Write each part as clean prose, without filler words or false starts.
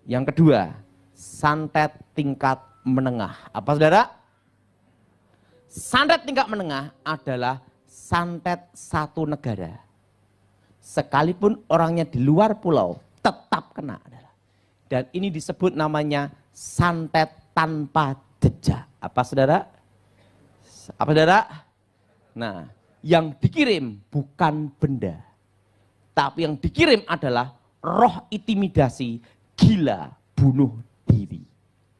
Yang kedua, santet tingkat menengah. Apa saudara? Santet tingkat menengah adalah santet satu negara. Sekalipun orangnya di luar pulau, tetap kena. Dan ini disebut namanya santet tanpa jejak. Apa saudara? Apa saudara? Nah, yang dikirim bukan benda. Tapi yang dikirim adalah roh intimidasi, gila, bunuh diri.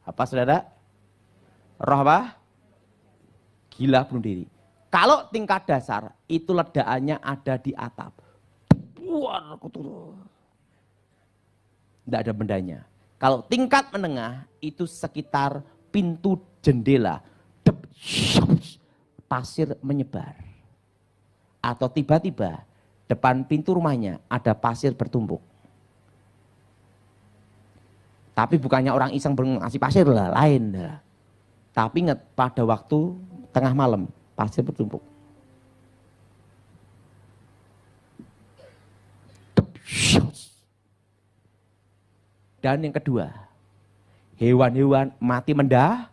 Apa saudara? Roh apa? Gila, bunuh diri. Kalau tingkat dasar, itu ledakannya ada di atap. Tidak ada bendanya. Kalau tingkat menengah, itu sekitar pintu jendela. Pasir menyebar. Atau tiba-tiba depan pintu rumahnya ada pasir bertumpuk. Tapi bukannya orang iseng ngasih pasir lah, lain lah. Tapi ingat pada waktu tengah malam pasir bertumpuk. Dan yang kedua, hewan-hewan mati mendadak.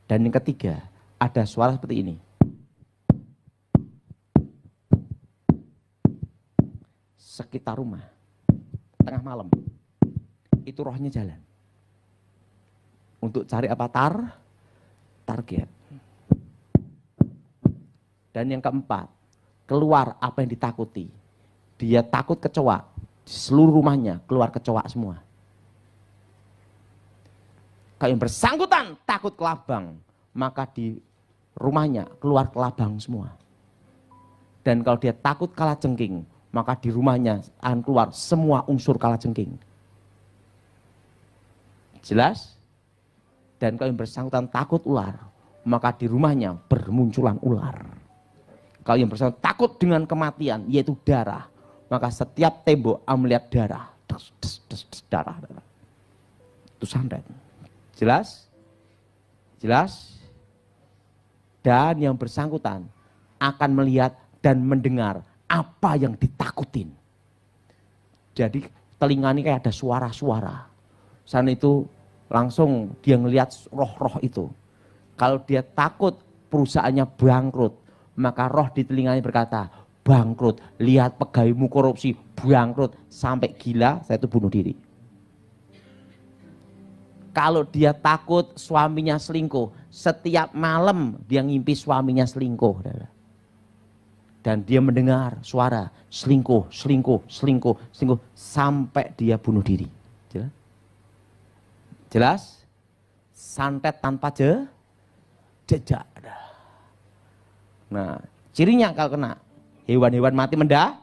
Dan yang ketiga, ada suara seperti ini. Sekitar rumah, tengah malam, itu rohnya jalan. Untuk cari apa? Target. Dan yang keempat, keluar apa yang ditakuti. Dia takut kecoa, di seluruh rumahnya keluar kecoa semua. Kalau yang bersangkutan takut kelabang, maka di rumahnya keluar kelabang semua. Dan kalau dia takut kalajengking, maka di rumahnya akan keluar semua unsur kalajengking. Jelas? Dan kalau yang bersangkutan takut ular, maka di rumahnya bermunculan ular. Kalau yang bersangkutan takut dengan kematian, yaitu darah, maka setiap tembok melihat darah. Darah. Itu santet. Jelas? Jelas? Dan yang bersangkutan akan melihat dan mendengar apa yang ditakutin. Jadi telinga ini kayak ada suara-suara. Sana itu langsung dia ngelihat roh-roh itu. Kalau dia takut perusahaannya bangkrut, maka roh di telinganya berkata, bangkrut, lihat pegawaimu korupsi, bangkrut, sampai gila, saya itu bunuh diri. Kalau dia takut suaminya selingkuh, setiap malam dia ngimpi suaminya selingkuh. Dan dia mendengar suara selingkuh, selingkuh, selingkuh, selingkuh, sampai dia bunuh diri. Jelas? Jelas? Santet tanpa jejak. Nah, cirinya kalau kena hewan-hewan mati mendadak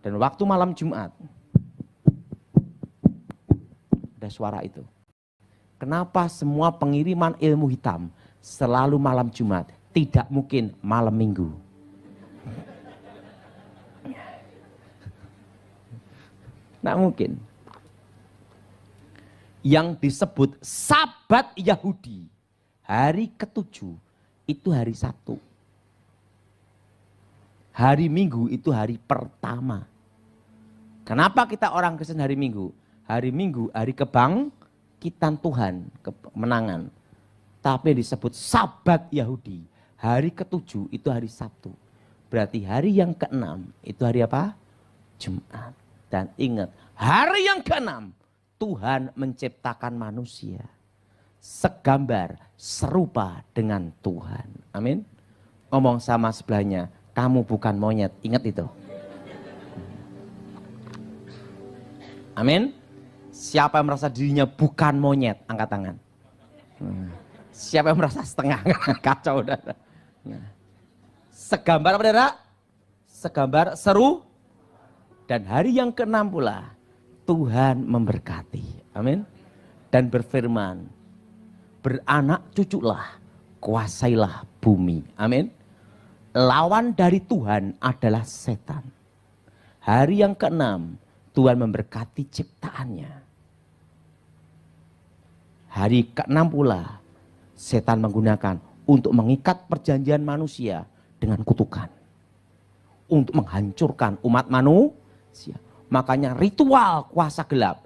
dan waktu malam Jumat ada suara itu. Kenapa semua pengiriman ilmu hitam selalu malam Jumat, tidak mungkin malam Minggu? Nggak mungkin. Yang disebut Sabat Yahudi, hari ke-7 itu hari Sabtu. Hari Minggu itu hari pertama. Kenapa kita orang Kristen hari Minggu? Hari Minggu hari kebangkitan Tuhan, kemenangan. Tapi disebut Sabat Yahudi, hari ke-7 itu hari Sabtu. Berarti hari yang ke-6 itu hari apa? Jumat. Dan ingat, hari yang ke-6 Tuhan menciptakan manusia segambar, serupa dengan Tuhan. Amin. Ngomong sama sebelahnya, kamu bukan monyet. Ingat itu. Amin. Siapa yang merasa dirinya bukan monyet, angkat tangan. Siapa yang merasa setengah, kacau. Segambar apa saudara? Segambar seru. Dan hari yang ke-6 pula Tuhan memberkati. Amin. Dan berfirman, beranak cuculah, kuasailah bumi. Amin. Lawan dari Tuhan adalah setan. Hari yang ke-6 Tuhan memberkati ciptaannya. Hari ke-6 pula setan menggunakan untuk mengikat perjanjian manusia dengan kutukan. Untuk menghancurkan umat manusia. Makanya ritual kuasa gelap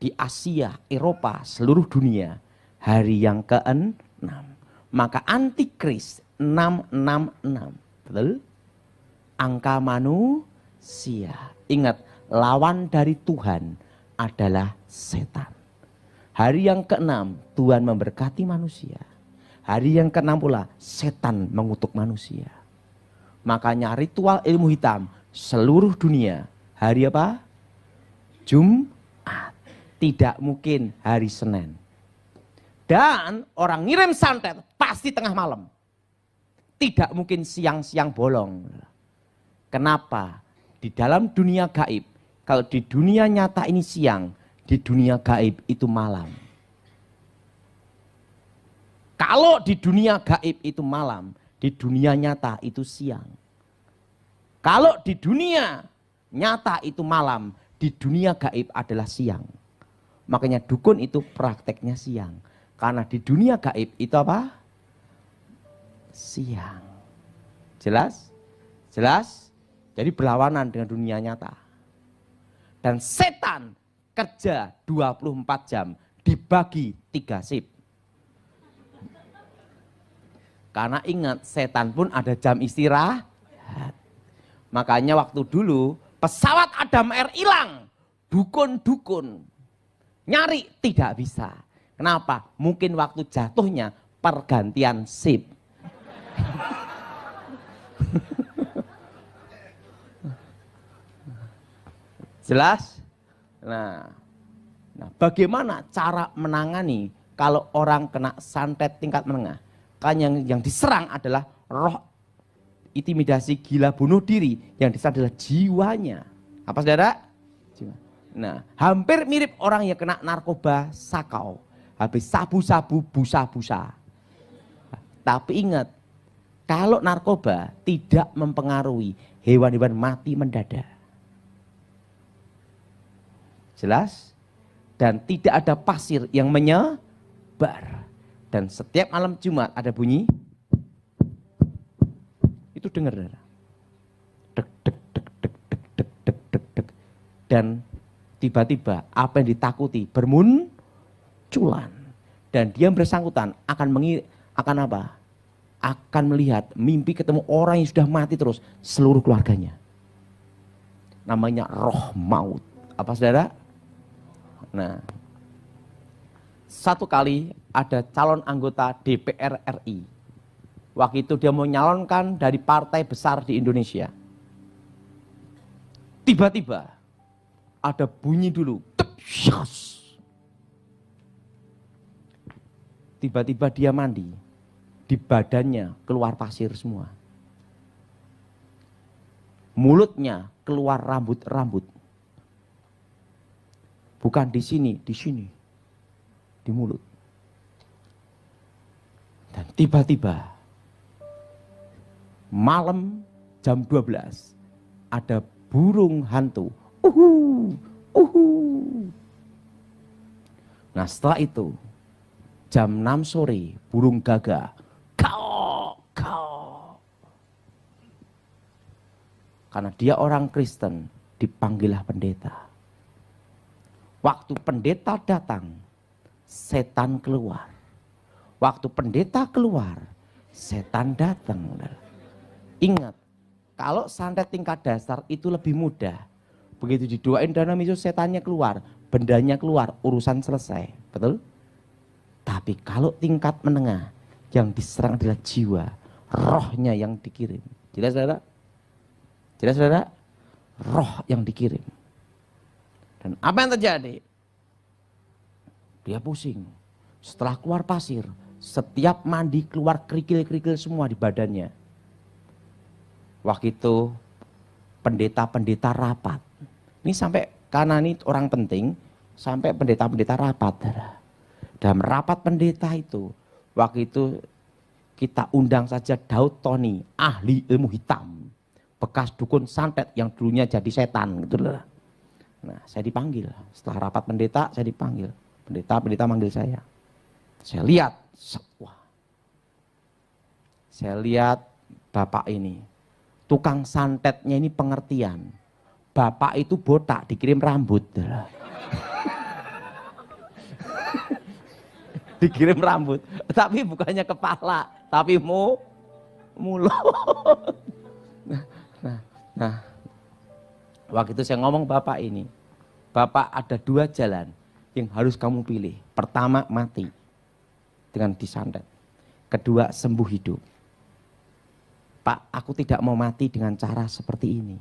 di Asia, Eropa, seluruh dunia hari yang ke-6. Maka antikris 666. Betul? Angka manusia. Ingat, lawan dari Tuhan adalah setan. Hari yang ke-6 Tuhan memberkati manusia. Hari yang ke-6 pula setan mengutuk manusia. Makanya ritual ilmu hitam seluruh dunia hari apa? Jumat. Tidak mungkin hari Senin. Dan orang ngirim santet pasti tengah malam. Tidak mungkin siang-siang bolong. Kenapa? Di dalam dunia gaib, kalau di dunia nyata ini siang, di dunia gaib itu malam. Kalau di dunia gaib itu malam, di dunia nyata itu siang. Kalau di dunia nyata itu malam, di dunia gaib adalah siang. Makanya dukun itu prakteknya siang. Karena di dunia gaib itu apa? Siang. Jelas? Jelas? Jadi berlawanan dengan dunia nyata. Dan setan kerja 24 jam dibagi 3 shift. Karena ingat, setan pun ada jam istirahat. Makanya waktu dulu pesawat Adam Air hilang, dukun-dukun nyari tidak bisa. Kenapa? Mungkin waktu jatuhnya pergantian shift. Jelas? Nah, bagaimana cara menangani kalau orang kena santet tingkat menengah? Kan yang diserang adalah roh intimidasi, gila, bunuh diri. Yang diserang adalah jiwanya. Apa saudara? Jiwa. Nah, hampir mirip orang yang kena narkoba sakau. Habis sabu-sabu, busa-busa. Tapi ingat, kalau narkoba tidak mempengaruhi hewan-hewan mati mendadak. Jelas? Dan tidak ada pasir yang menyebar. Dan setiap malam Jumat ada bunyi. Itu dengar. Dek, dek, dek, dek, dek, dek, dek, dek, dek. Dan tiba-tiba apa yang ditakuti bermunculan. Dan dia bersangkutan akan apa? Akan melihat mimpi ketemu orang yang sudah mati terus. Seluruh keluarganya. Namanya roh maut. Apa saudara? Nah, satu kali ada calon anggota DPR RI. Waktu itu dia mau nyalonkan dari partai besar di Indonesia. Tiba-tiba ada bunyi dulu. Tiba-tiba dia mandi. Di badannya keluar pasir semua. Mulutnya keluar rambut-rambut. Bukan di sini, di sini. Di mulut. Dan tiba-tiba malam jam 12 ada burung hantu. Nah setelah itu jam 6 sore burung gagak. Kau. Karena dia orang Kristen dipanggillah pendeta. Waktu pendeta datang, setan keluar. Waktu pendeta keluar, setan datang. Ingat, kalau santet tingkat dasar itu lebih mudah. Begitu didoain dalam itu setannya keluar, bendanya keluar, urusan selesai. Betul? Tapi kalau tingkat menengah, yang diserang adalah jiwa, rohnya yang dikirim. Jelas saudara? Jelas saudara? Roh yang dikirim. Dan apa yang terjadi? Dia pusing. Setelah keluar pasir, setiap mandi keluar kerikil-kerikil semua di badannya. Waktu itu pendeta-pendeta rapat. Ini sampai karena ini orang penting, sampai pendeta-pendeta rapat. Dalam rapat pendeta itu, waktu itu kita undang saja Daud Tony, ahli ilmu hitam. Bekas dukun santet yang dulunya jadi setan. Gitu loh. Nah, saya dipanggil. Setelah rapat pendeta, saya dipanggil. Pendeta manggil saya. Saya lihat, wah. Saya lihat bapak ini. Tukang santetnya ini pengertian. Bapak itu botak, dikirim rambut. dikirim rambut. Tapi bukannya kepala, tapi mulut. Nah, waktu itu saya ngomong Bapak ini, Bapak ada 2 jalan yang harus kamu pilih. Pertama mati dengan disantet. Kedua sembuh hidup. Pak, aku tidak mau mati dengan cara seperti ini.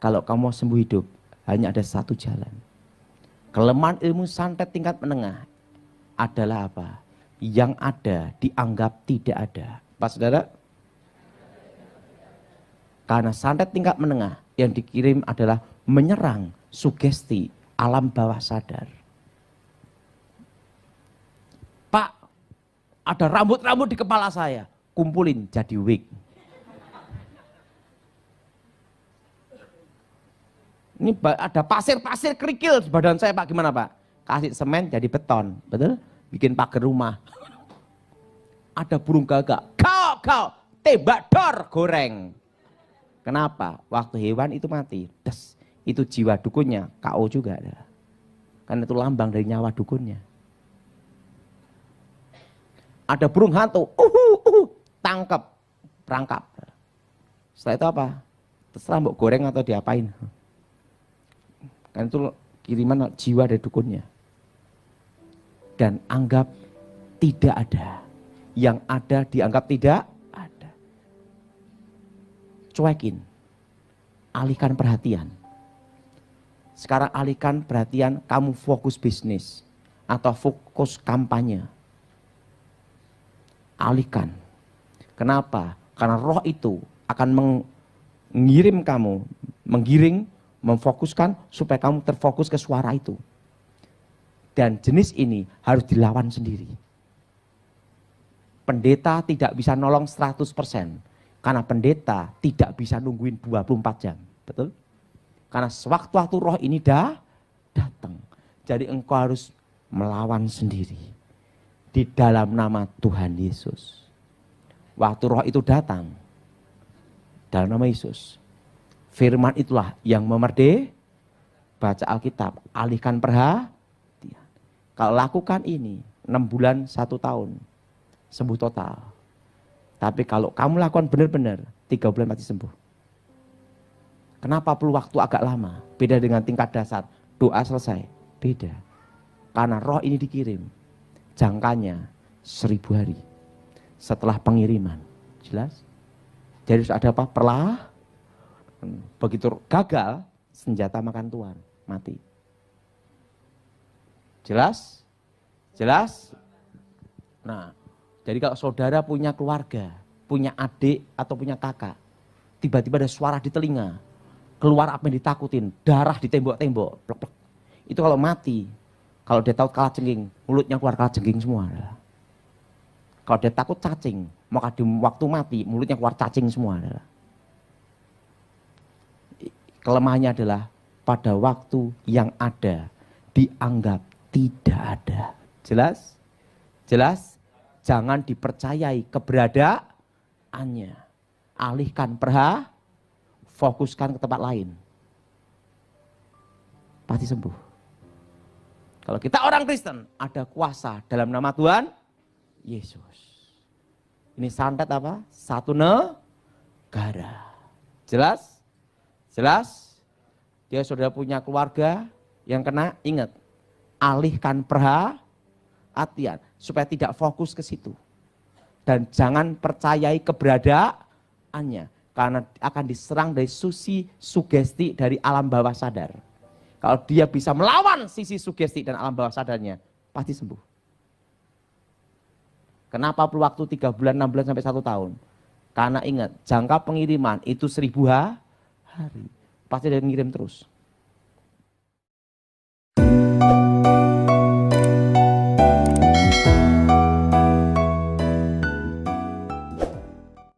Kalau kamu mau sembuh hidup, hanya ada 1 jalan. Kelemahan ilmu santet tingkat menengah adalah apa? Yang ada dianggap tidak ada. Pak saudara? Karena santet tingkat menengah yang dikirim adalah menyerang sugesti alam bawah sadar. Pak, ada rambut-rambut di kepala saya. Kumpulin jadi wig. Ini ada pasir-pasir kerikil di badan saya Pak. Gimana Pak? Kasih semen jadi beton. Betul? Bikin pagar rumah. Ada burung gagak. Kau, tembak dor goreng. Kenapa? Waktu hewan itu mati, itu jiwa dukunnya, KO juga ada. Karena itu lambang dari nyawa dukunnya. Ada burung hantu, tangkap, perangkap. Setelah itu apa? Terserah mau goreng atau diapain. Kan itu kiriman jiwa dari dukunnya. Dan anggap tidak ada. Yang ada dianggap tidak ada. Cuekin. Alihkan perhatian. Sekarang alihkan perhatian, kamu fokus bisnis. Atau fokus kampanye. Alihkan. Kenapa? Karena roh itu akan mengirim kamu, menggiring, memfokuskan supaya kamu terfokus ke suara itu. Dan jenis ini harus dilawan sendiri. Pendeta tidak bisa nolong 100%. Karena pendeta tidak bisa nungguin 24 jam. Betul? Karena sewaktu-waktu roh ini datang. Jadi engkau harus melawan sendiri. Di dalam nama Tuhan Yesus. Waktu roh itu datang. Dalam nama Yesus. Firman itulah yang baca Alkitab. Alihkan perhatian. Kalau lakukan ini 6 bulan 1 tahun. Sembuh total. Tapi kalau kamu lakukan benar-benar 3 bulan pasti sembuh. Kenapa perlu waktu agak lama? Beda dengan tingkat dasar. Doa selesai. Beda. Karena roh ini dikirim. Jangkanya 1000 hari. Setelah pengiriman. Jelas? Jadi harus ada apa? Begitu gagal, senjata makan tuan. Mati. Jelas? Jelas? Nah, jadi kalau saudara punya keluarga, punya adik atau punya kakak, tiba-tiba ada suara di telinga, keluar apa yang ditakutin, darah di tembok-tembok, itu kalau mati, kalau dia tahu kalah cengking, mulutnya keluar kalah cengking semua. Kalau dia takut cacing, maka di waktu mati, mulutnya keluar cacing semua. Kelemahannya adalah pada waktu yang ada, dianggap tidak ada. Jelas? Jelas? Jangan dipercayai keberadaannya. Alihkan fokuskan ke tempat lain. Pasti sembuh. Kalau kita orang Kristen, ada kuasa dalam nama Tuhan Yesus. Ini santet apa? Satu negara. Jelas? Jelas? Dia sudah punya keluarga yang kena, ingat. Alihkan perhatian supaya tidak fokus ke situ. Dan jangan percayai keberadaannya. Karena akan diserang dari sugesti dari alam bawah sadar. Kalau dia bisa melawan sisi sugesti dan alam bawah sadarnya, pasti sembuh. Kenapa perlu waktu 3 bulan, 6 bulan, sampai 1 tahun? Karena ingat, jangka pengiriman itu 1000 hari. Pasti dia ngirim terus.